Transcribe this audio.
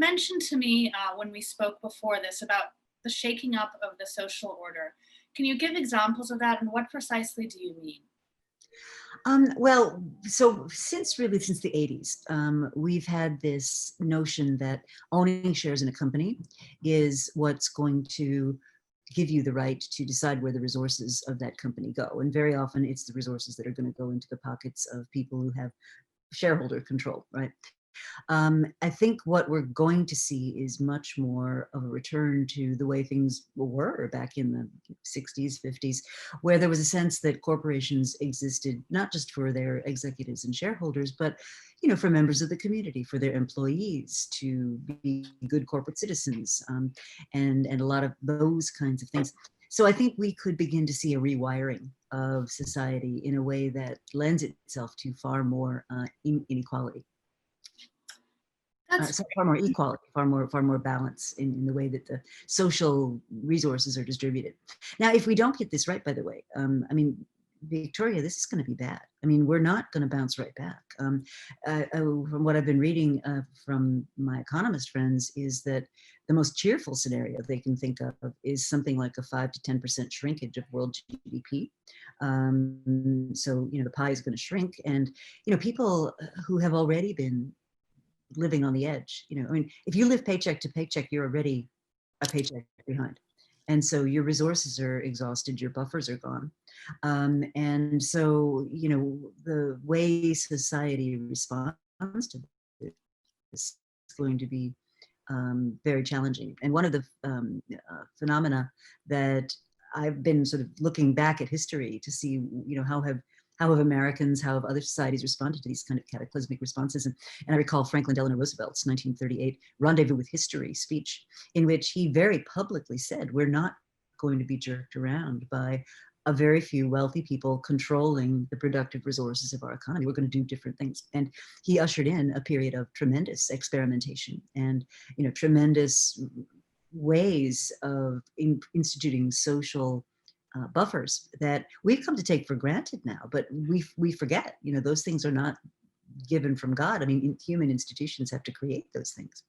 mentioned to me when we spoke before this about the shaking up of the social order. Can you give examples of that, and what precisely do you mean? Well, so since the 80s, we've had this notion that owning shares in a company is what's going to give you the right to decide where the resources of that company go. And very often it's the resources that are going to go into the pockets of people who have shareholder control, right? I think what we're going to see is much more of a return to the way things were back in the 60s, 50s, where there was a sense that corporations existed not just for their executives and shareholders, but for members of the community, for their employees to be good corporate citizens, and a lot of those kinds of things. So I think we could begin to see a rewiring of society in a way that lends itself to far more inequality. That's So far more equality, far more balance in the way that the social resources are distributed. Now, if we don't get this right, by the way, I mean, Victoria, this is going to be bad. I mean, we're not going to bounce right back. From what I've been reading from my economist friends is that the most cheerful scenario they can think of is something like a 5 to 10% shrinkage of world GDP. So, the pie is going to shrink, and, people who have already been living on the edge. I mean, if you live paycheck to paycheck, you're already a paycheck behind. And so your resources are exhausted, your buffers are gone. And so, the way society responds to this is going to be very challenging. And one of the phenomena that I've been sort of looking back at history to see, how have Americans, how have other societies responded to these kind of cataclysmic responses? And I recall Franklin Delano Roosevelt's 1938 Rendezvous with History speech, in which he very publicly said, we're not going to be jerked around by a very few wealthy people controlling the productive resources of our economy. We're going to do different things. And he ushered in a period of tremendous experimentation and, tremendous ways of instituting social buffers that we've come to take for granted now, but we forget, those things are not given from God. I mean, human institutions have to create those things.